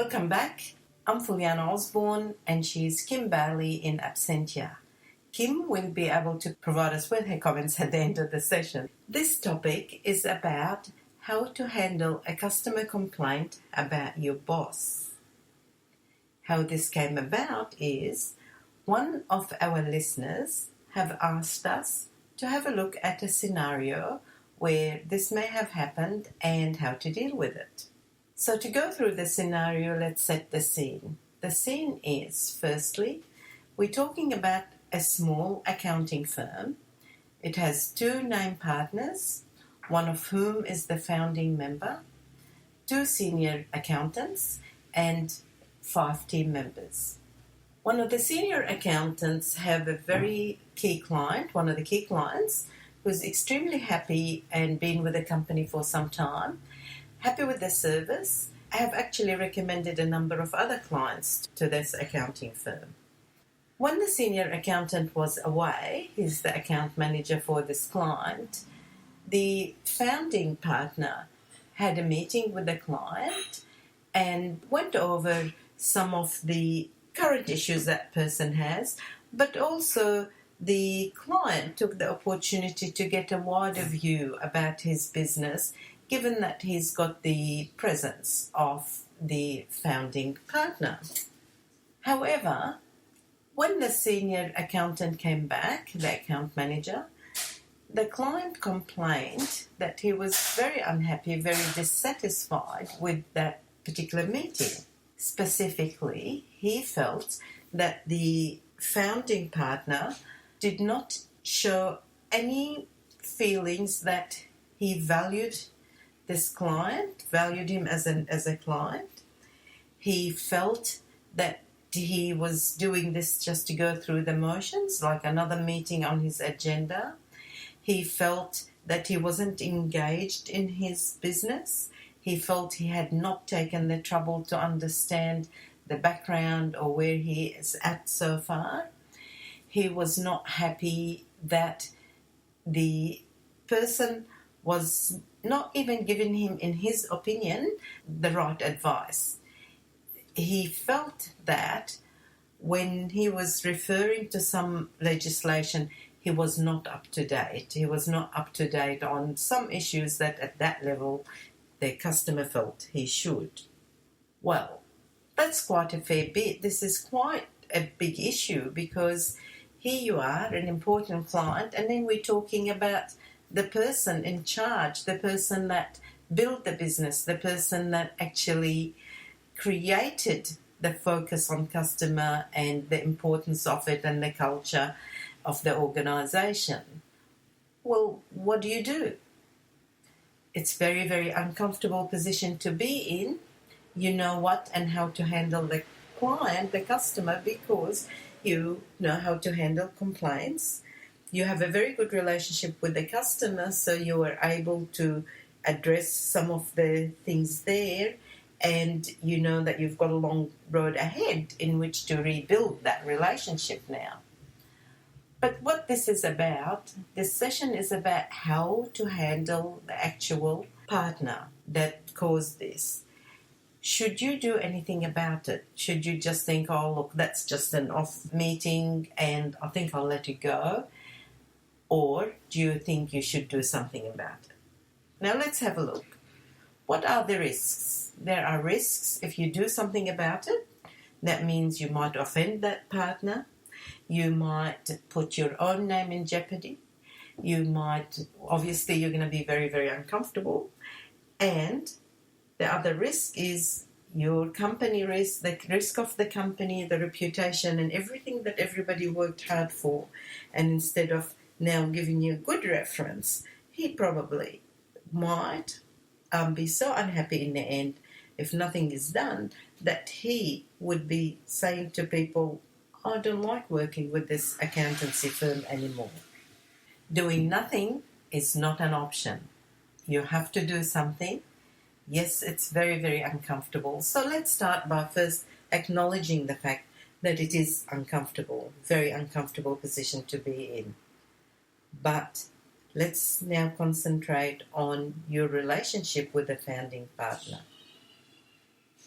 Welcome back. I'm Fulyana Osborne and she's Kim Bailey in absentia. Kim will be able to provide us with her comments at the end of the session. This topic is about how to handle a customer complaint about your boss. How this came about is one of our listeners have asked us to have a look at a scenario where this may have happened and how to deal with it. So to go through the scenario, let's set the scene. The scene is, firstly, we're talking about a small accounting firm. It has 2 named partners, one of whom is the founding member, 2 senior accountants, and 5 team members. One of the senior accountants have a very key client, one of the key clients, who's extremely happy and been with the company for some time, happy with the service. I have actually recommended a number of other clients to this accounting firm. When the senior accountant was away, he's the account manager for this client, the founding partner had a meeting with the client and went over some of the current issues that person has, but also the client took the opportunity to get a wider view about his business, given that he's got the presence of the founding partner. However, when the senior accountant came back, the account manager, the client complained that he was very unhappy, very dissatisfied with that particular meeting. Specifically, he felt that the founding partner did not show any feelings that he valued this client, valued him as a client. He felt that he was doing this just to go through the motions, like another meeting on his agenda. He felt that he wasn't engaged in his business. He felt he had not taken the trouble to understand the background or where he is at so far. He was not happy that the person was not even giving him, in his opinion, the right advice. He felt that when he was referring to some legislation, he was not up to date. He was not up to date on some issues that at that level the customer felt he should. Well, that's quite a fair bit. This is quite a big issue because here you are, an important client, and then we're talking about the person in charge, the person that built the business, the person that actually created the focus on customer and the importance of it and the culture of the organisation. Well, what do? It's very, very uncomfortable position to be in. You know what and how to handle the client, the customer, because you know how to handle complaints. You have a very good relationship with the customer, so you are able to address some of the things there, and you know that you've got a long road ahead in which to rebuild that relationship now. But what this is about, this session is about how to handle the actual partner that caused this. Should you do anything about it? Should you just think, oh, look, that's just an off meeting and I think I'll let it go? Or do you think you should do something about it? Now let's have a look. What are the risks? There are risks if you do something about it. That means you might offend that partner. You might put your own name in jeopardy. Obviously you're going to be very, very uncomfortable. And the other risk is your company risk, the risk of the company, the reputation and everything that everybody worked hard for. And instead of now giving you a good reference, he probably might be so unhappy in the end if nothing is done that he would be saying to people, I don't like working with this accountancy firm anymore. Doing nothing is not an option. You have to do something. Yes, it's very, very uncomfortable. So let's start by first acknowledging the fact that it is uncomfortable, very uncomfortable position to be in. But let's now concentrate on your relationship with the founding partner.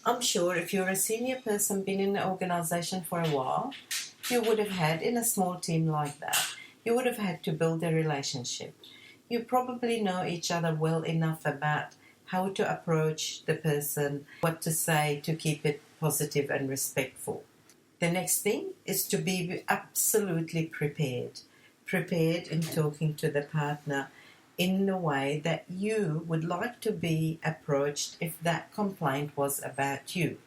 I'm sure if you're a senior person, been in the organization for a while, you would have had, in a small team like that, you would have had to build a relationship. You probably know each other well enough about how to approach the person, what to say to keep it positive and respectful. The next thing is to be absolutely prepared. Prepared in talking to the partner in the way that you would like to be approached if that complaint was about you.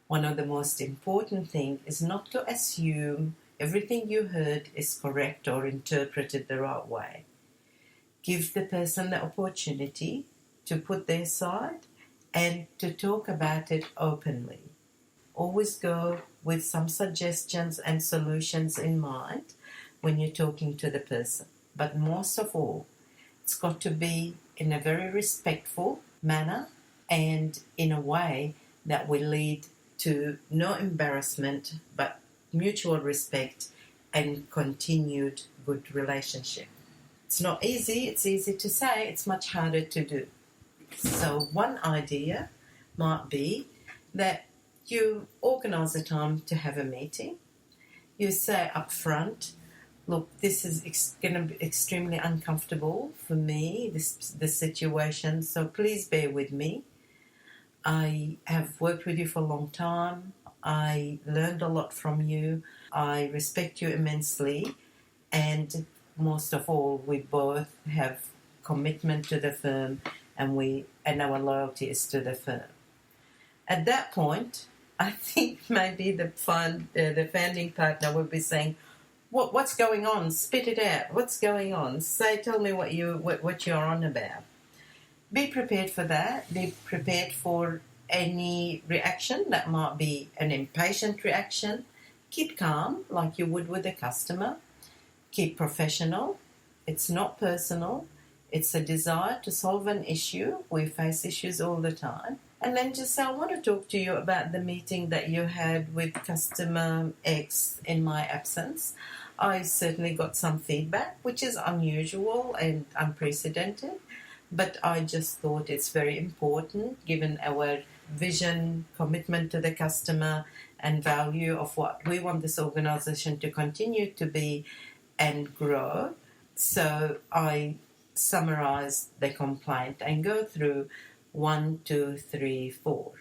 One of the most important things is not to assume everything you heard is correct or interpreted the right way. Give the person the opportunity to put their side and to talk about it openly. Always go with some suggestions and solutions in mind when you're talking to the person. But most of all, it's got to be in a very respectful manner and in a way that will lead to no embarrassment but mutual respect and continued good relationship. It's not easy, it's easy to say, it's much harder to do. So one idea might be that you organise a time to have a meeting. You say up front, look, this is going to be extremely uncomfortable for me, this situation, so please bear with me. I have worked with you for a long time. I learned a lot from you. I respect you immensely. And most of all, we both have commitment to the firm and our loyalty is to the firm. At that point, I think maybe the founding partner would be saying, "What's going on? Spit it out. What's going on? Tell me what you're on about." Be prepared for that. Be prepared for any reaction that might be an impatient reaction. Keep calm, like you would with a customer. Keep professional. It's not personal. It's a desire to solve an issue. We face issues all the time. And then just say, I want to talk to you about the meeting that you had with customer X in my absence. I certainly got some feedback, which is unusual and unprecedented, but I just thought it's very important, given our vision, commitment to the customer, and value of what we want this organization to continue to be and grow. So I summarize the complaint and go through 1, 2, 3, 4.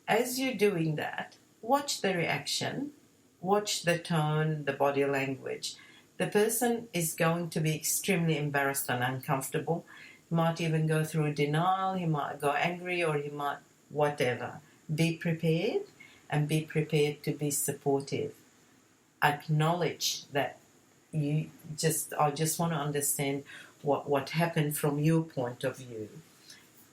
As you're doing that, watch the reaction, watch the tone, the body language. The person is going to be extremely embarrassed and uncomfortable. He might even go through denial, he might go angry, or he might whatever. Be prepared and be prepared to be supportive. Acknowledge that I just want to understand what happened from your point of view.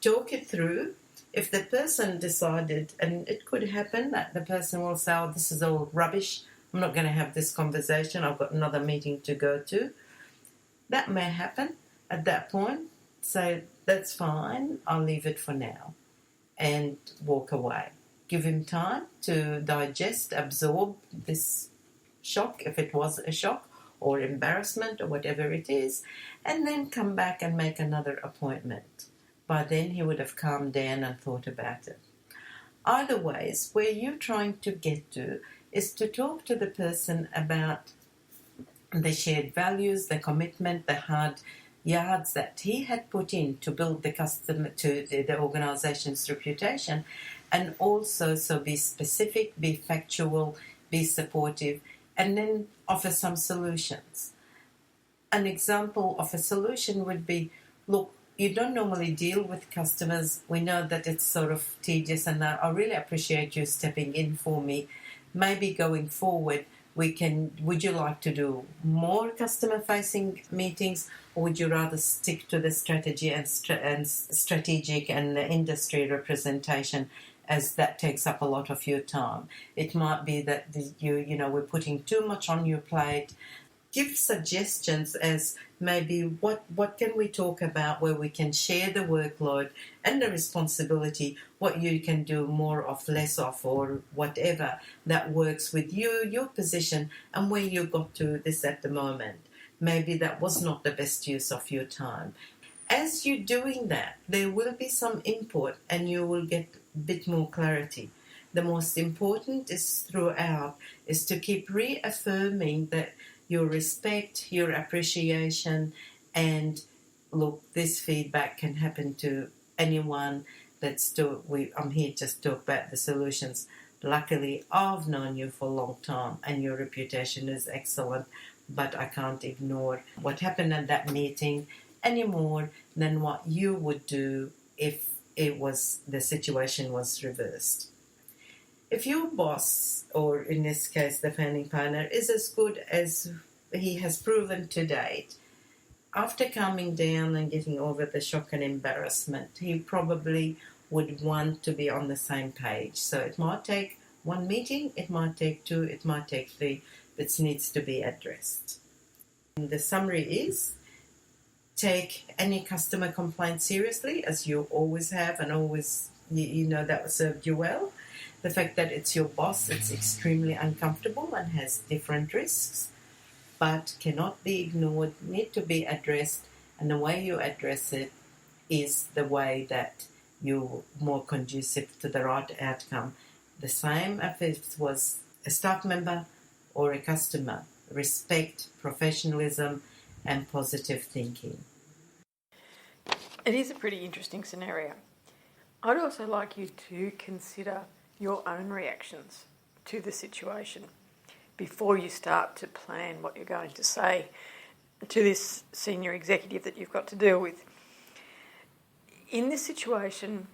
Talk it through. If the person decided, and it could happen that the person will say, oh, this is all rubbish, I'm not going to have this conversation, I've got another meeting to go to. That may happen at that point. Say, that's fine, I'll leave it for now, and walk away. Give him time to digest, absorb this shock, if it was a shock, or embarrassment, or whatever it is, and then come back and make another appointment. By then he would have calmed down and thought about it. Either ways, where you're trying to get to is to talk to the person about the shared values, the commitment, the hard yards that he had put in to build the customer, to the organization's reputation, and also so be specific, be factual, be supportive, and then offer some solutions. An example of a solution would be, look, you don't normally deal with customers. We know that it's sort of tedious, and I really appreciate you stepping in for me. Maybe going forward, would you like to do more customer-facing meetings, or would you rather stick to the strategy and strategic and the industry representation, as that takes up a lot of your time? It might be that we're putting too much on your plate. Give suggestions as maybe what can we talk about where we can share the workload and the responsibility, what you can do more of, less of, or whatever that works with you, your position, and where you got to this at the moment. Maybe that was not the best use of your time. As you're doing that, there will be some input and you will get bit more clarity. The most important is throughout is to keep reaffirming that your respect, your appreciation, and look, this feedback can happen to anyone. I'm here just to talk about the solutions. Luckily, I've known you for a long time and your reputation is excellent, but I can't ignore what happened at that meeting any more than what you would do if the situation was reversed. If your boss, or in this case the founding partner, is as good as he has proven to date, after calming down and getting over the shock and embarrassment, he probably would want to be on the same page. So it might take one meeting, it might take two, it might take three, but needs to be addressed. And the summary is, take any customer complaint seriously, as you always have, and always, you know that served you well. The fact that it's your boss, it's extremely uncomfortable and has different risks, but cannot be ignored, need to be addressed, and the way you address it is the way that you're more conducive to the right outcome. The same if it was a staff member or a customer. Respect, professionalism, and positive thinking. It is a pretty interesting scenario. I'd also like you to consider your own reactions to the situation before you start to plan what you're going to say to this senior executive that you've got to deal with. In this situation,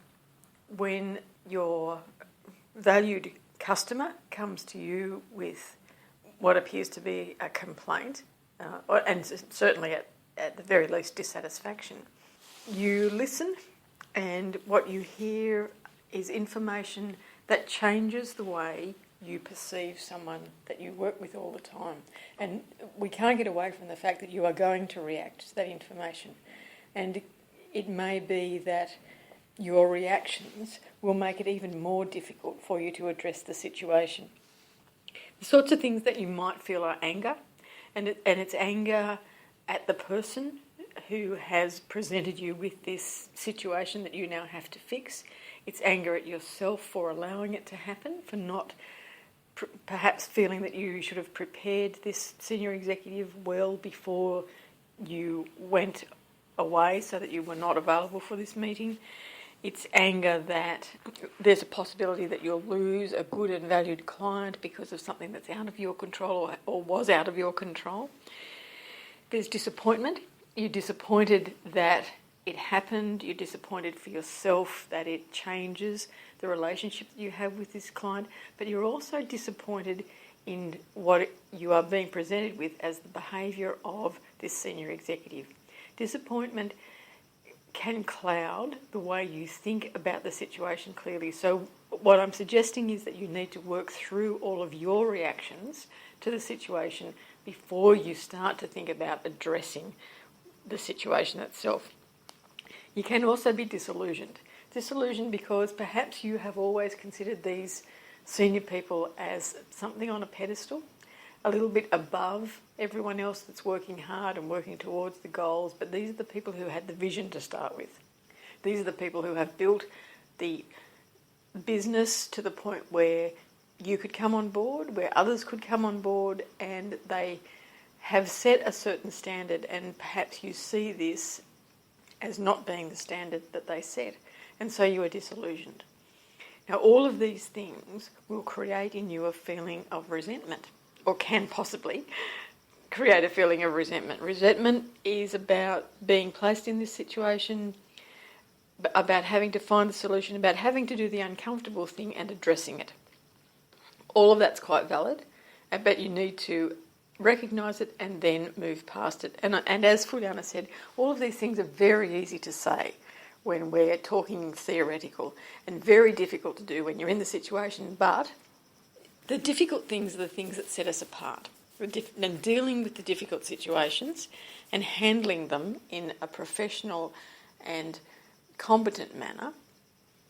when your valued customer comes to you with what appears to be a complaint, and certainly at the very least dissatisfaction, you listen, and what you hear is information that changes the way you perceive someone that you work with all the time. And we can't get away from the fact that you are going to react to that information. And it may be that your reactions will make it even more difficult for you to address the situation. The sorts of things that you might feel are anger, and it's anger at the person who has presented you with this situation that you now have to fix. It's anger at yourself for allowing it to happen, for not perhaps feeling that you should have prepared this senior executive well before you went away so that you were not available for this meeting. It's anger that there's a possibility that you'll lose a good and valued client because of something that's out of your control or was out of your control. There's disappointment. You're disappointed that it happened. You're disappointed for yourself that it changes the relationship that you have with this client, but you're also disappointed in what you are being presented with as the behaviour of this senior executive. Disappointment can cloud the way you think about the situation clearly. So what I'm suggesting is that you need to work through all of your reactions to the situation before you start to think about addressing the situation itself. You can also be disillusioned. Disillusioned because perhaps you have always considered these senior people as something on a pedestal, a little bit above everyone else that's working hard and working towards the goals, but these are the people who had the vision to start with. These are the people who have built the business to the point where you could come on board, where others could come on board, and they have set a certain standard, and perhaps you see this as not being the standard that they set, and so you are disillusioned. Now, all of these things will create in you a feeling of resentment, or can possibly create a feeling of resentment. Resentment is about being placed in this situation, about having to find the solution, about having to do the uncomfortable thing and addressing it. All of that's quite valid, but you need to recognise it and then move past it. And as Fulyana said, all of these things are very easy to say when we're talking theoretical, and very difficult to do when you're in the situation, but the difficult things are the things that set us apart. And dealing with the difficult situations and handling them in a professional and competent manner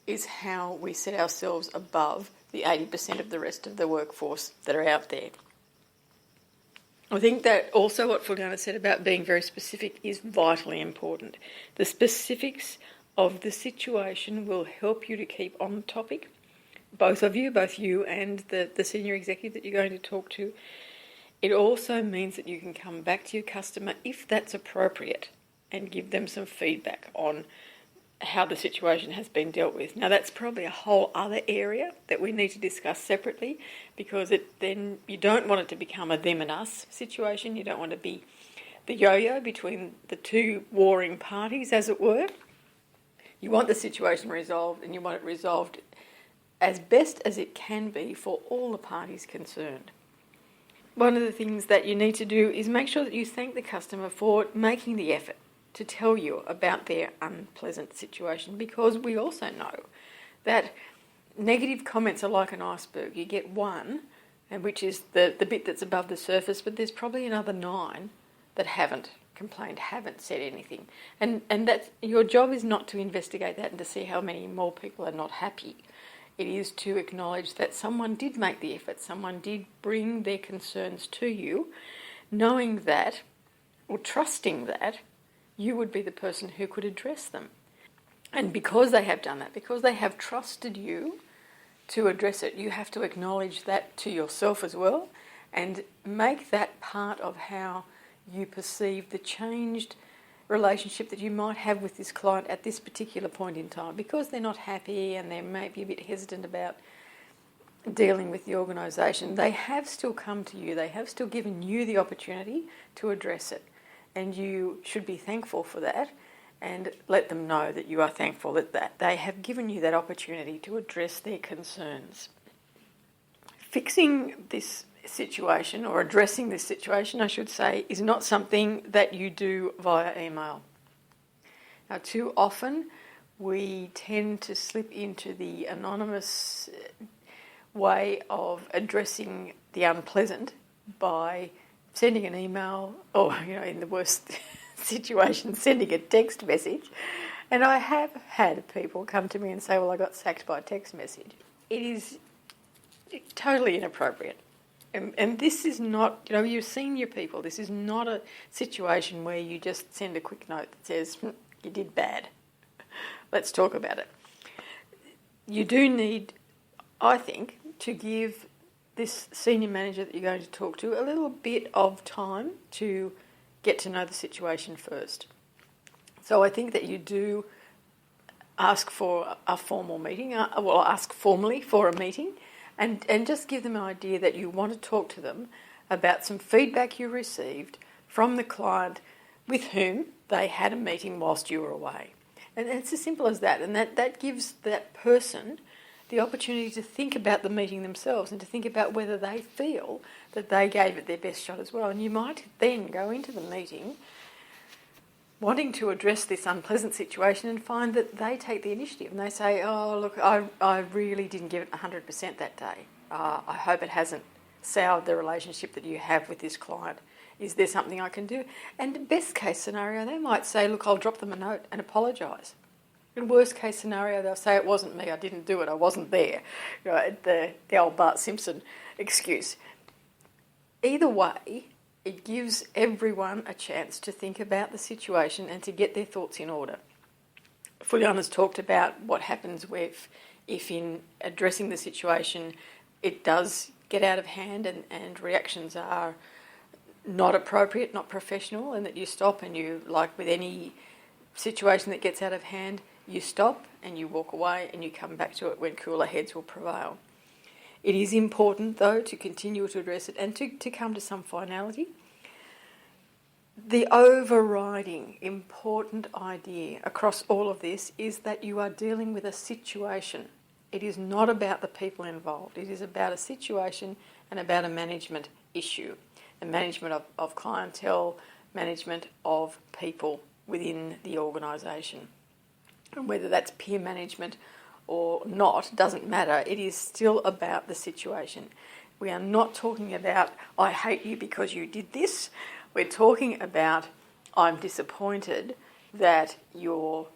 is how we set ourselves above the 80% of the rest of the workforce that are out there. I think that also what Fulyana said about being very specific is vitally important. The specifics of the situation will help you to keep on topic, both you and the senior executive that you're going to talk to. It also means that you can come back to your customer if that's appropriate and give them some feedback on how the situation has been dealt with. Now, that's probably a whole other area that we need to discuss separately, because then you don't want it to become a them and us situation. You don't want to be the yo-yo between the two warring parties, as it were. You want the situation resolved, and you want it resolved as best as it can be for all the parties concerned. One of the things that you need to do is make sure that you thank the customer for making the effort to tell you about their unpleasant situation, because we also know that negative comments are like an iceberg. You get one, and which is the bit that's above the surface, but there's probably another 9 that haven't complained, haven't said anything. And that's, your job is not to investigate that and to see how many more people are not happy. It is to acknowledge that someone did make the effort, someone did bring their concerns to you, knowing that, or trusting that, you would be the person who could address them. And because they have done that, because they have trusted you to address it, you have to acknowledge that to yourself as well, and make that part of how you perceive the changed relationship that you might have with this client at this particular point in time, because they're not happy and they may be a bit hesitant about dealing with the organisation. They have still come to you, they have still given you the opportunity to address it, and you should be thankful for that, and let them know that you are thankful that they have given you that opportunity to address their concerns. Fixing this situation, or addressing this situation, I should say, is not something that you do via email. Now, too often we tend to slip into the anonymous way of addressing the unpleasant by sending an email, or, in the worst situation, sending a text message. And I have had people come to me and say, well, I got sacked by text message. It is totally inappropriate. And this is not, you're senior people. This is not a situation where you just send a quick note that says, you did bad. Let's talk about it. You do need, I think, to give this senior manager that you're going to talk to a little bit of time to get to know the situation first. So I think that you do ask for a formal meeting, ask formally for a meeting, and just give them an idea that you want to talk to them about some feedback you received from the client with whom they had a meeting whilst you were away. And it's as simple as that. And that gives that person the opportunity to think about the meeting themselves and to think about whether they feel that they gave it their best shot as well. And you might then go into the meeting wanting to address this unpleasant situation and find that they take the initiative and they say, oh, look, I really didn't give it 100% that day. I hope it hasn't soured the relationship that you have with this client. Is there something I can do? And best case scenario, they might say, look, I'll drop them a note and apologise. In worst case scenario, they'll say, it wasn't me, I didn't do it, I wasn't there. The old Bart Simpson excuse. Either way, it gives everyone a chance to think about the situation and to get their thoughts in order. Fulyana's talked about what happens if in addressing the situation it does get out of hand and reactions are not appropriate, not professional, and that you stop and you, like with any situation that gets out of hand, you stop and you walk away and you come back to it when cooler heads will prevail. It is important, though, to continue to address it and to come to some finality. The overriding important idea across all of this is that you are dealing with a situation. It is not about the people involved. It is about a situation and about a management issue, a management of clientele, management of people within the organisation. And whether that's peer management or not, doesn't matter. It is still about the situation. We are not talking about, I hate you because you did this. We're talking about, I'm disappointed that your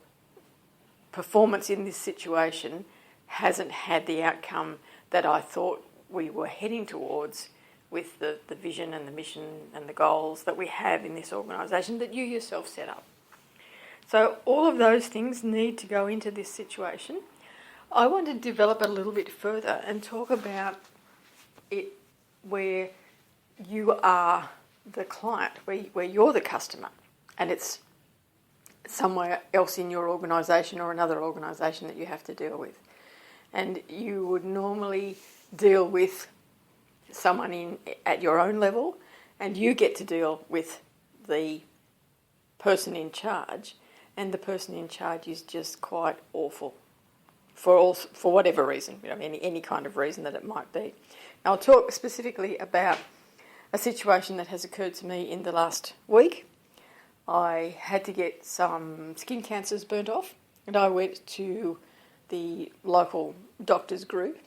performance in this situation hasn't had the outcome that I thought we were heading towards with the vision and the mission and the goals that we have in this organisation that you yourself set up. So all of those things need to go into this situation. I want to develop it a little bit further and talk about it where you are the client, where you're the customer, and it's somewhere else in your organisation or another organisation that you have to deal with. And you would normally deal with someone at your own level, and you get to deal with the person in charge, and the person in charge is just quite awful for whatever reason, any kind of reason that it might be. Now, I'll talk specifically about a situation that has occurred to me in the last week. I had to get some skin cancers burnt off, and I went to the local doctors group,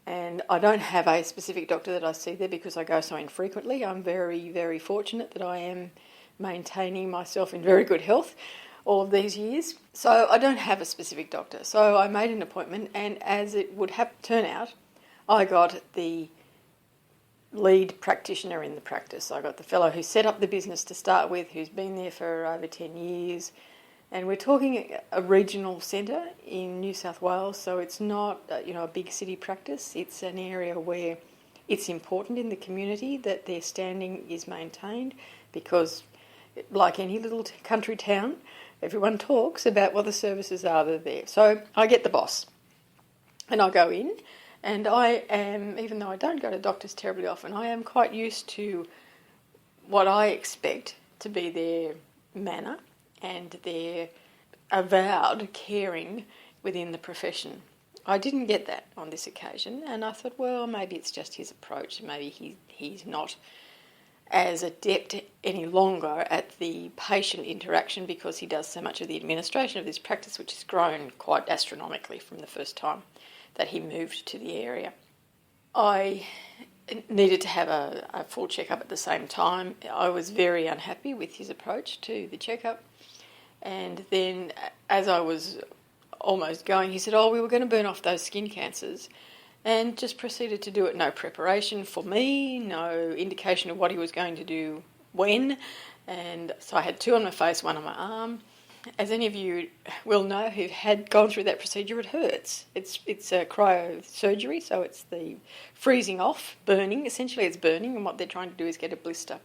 and I don't have a specific doctor that I see there because I go so infrequently. I'm very, very fortunate that I am maintaining myself in very good health all of these years. So I don't have a specific doctor. So I made an appointment, and as it would turn out, I got the lead practitioner in the practice. I got the fellow who set up the business to start with, who's been there for over 10 years. And we're talking a regional centre in New South Wales, so it's not a big city practice. It's an area where it's important in the community that their standing is maintained, because like any little country town, everyone talks about what the services are that are there. So I get the boss and I go in, and I am, even though I don't go to doctors terribly often, I am quite used to what I expect to be their manner and their avowed caring within the profession. I didn't get that on this occasion, and I thought, well, maybe it's just his approach. Maybe he's not as adept any longer at the patient interaction because he does so much of the administration of this practice, which has grown quite astronomically from the first time that he moved to the area. I needed to have a full checkup at the same time. I was very unhappy with his approach to the checkup. And then as I was almost going, he said, we were going to burn off those skin cancers, and just proceeded to do it. No preparation for me, no indication of what he was going to do when. And so I had 2 on my face, 1 on my arm. As any of you will know who had gone through that procedure, it hurts. It's a cryosurgery, so it's the freezing off, burning. Essentially it's burning, and what they're trying to do is get a blister.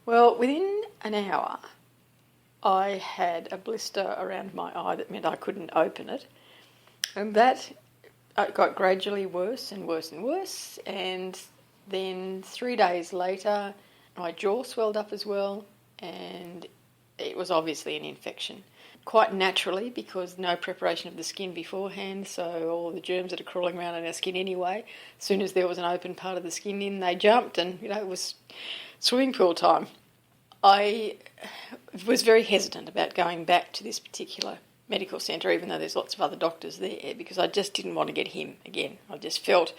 Well, within an hour, I had a blister around my eye that meant I couldn't open it. And that got gradually worse and worse and worse. And then 3 days later, my jaw swelled up as well, and it was obviously an infection. Quite naturally, because no preparation of the skin beforehand, so all the germs that are crawling around in our skin anyway, as soon as there was an open part of the skin in, they jumped, and it was swimming pool time. I was very hesitant about going back to this particular medical centre, even though there's lots of other doctors there, because I just didn't want to get him again. I just felt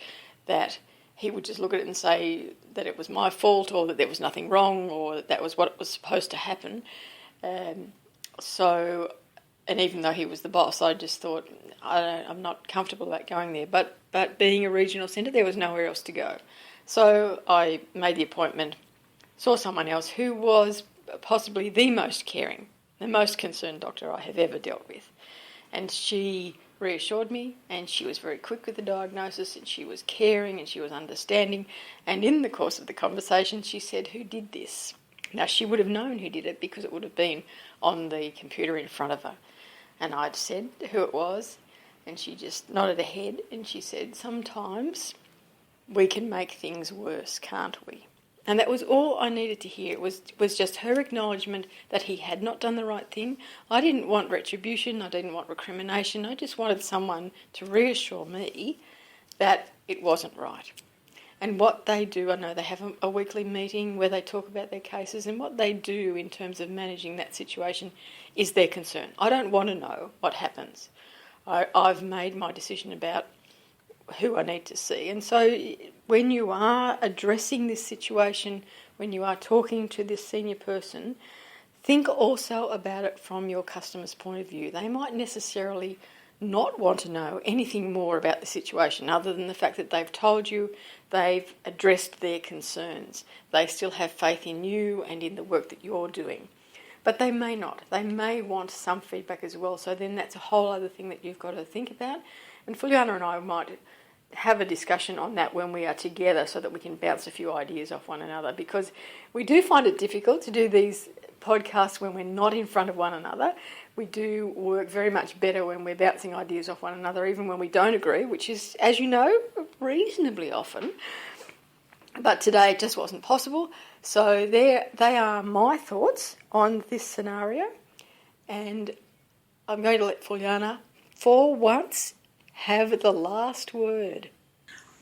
that he would just look at it and say that it was my fault, or that there was nothing wrong, or that was what was supposed to happen. And even though he was the boss, I just thought, I'm not comfortable about going there. But being a regional centre, there was nowhere else to go. So I made the appointment, saw someone else who was possibly the most caring, the most concerned doctor I have ever dealt with. And she reassured me, and she was very quick with the diagnosis, and she was caring, and she was understanding. And in the course of the conversation, she said, "Who did this?" Now, she would have known who did it because it would have been on the computer in front of her. And I'd said who it was, and she just nodded her head, and she said, "Sometimes we can make things worse, can't we?" And that was all I needed to hear. It was just her acknowledgement that he had not done the right thing. I didn't want retribution. I didn't want recrimination. I just wanted someone to reassure me that it wasn't right. And what they do, I know they have a weekly meeting where they talk about their cases, and what they do in terms of managing that situation is their concern. I don't want to know what happens. I've made my decision about who I need to see. And so when you are addressing this situation, when you are talking to this senior person, think also about it from your customer's point of view. They might necessarily not want to know anything more about the situation other than the fact that they've told you, they've addressed their concerns. They still have faith in you and in the work that you're doing. But they may not. They may want some feedback as well. So then that's a whole other thing that you've got to think about. And Fulyana and I might have a discussion on that when we are together so that we can bounce a few ideas off one another, because we do find it difficult to do these podcasts when we're not in front of one another. We do work very much better when we're bouncing ideas off one another, even when we don't agree, which is, as you know, reasonably often. But today it just wasn't possible. So they are my thoughts on this scenario. And I'm going to let Fulyana, for once, have the last word.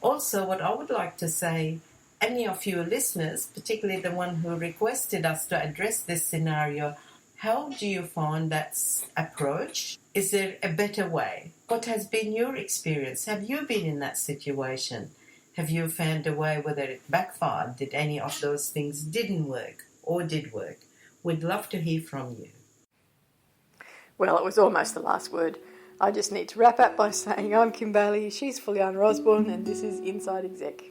Also, what I would like to say, any of you listeners, particularly the one who requested us to address this scenario, how do you find that approach? Is there a better way? What has been your experience? Have you been in that situation? Have you found a way, whether it backfired? Did any of those things didn't work or did work? We'd love to hear from you. Well, it was almost the last word. I just need to wrap up by saying I'm Kim Bailey, she's Fulyana Osborne, and this is Inside Exec.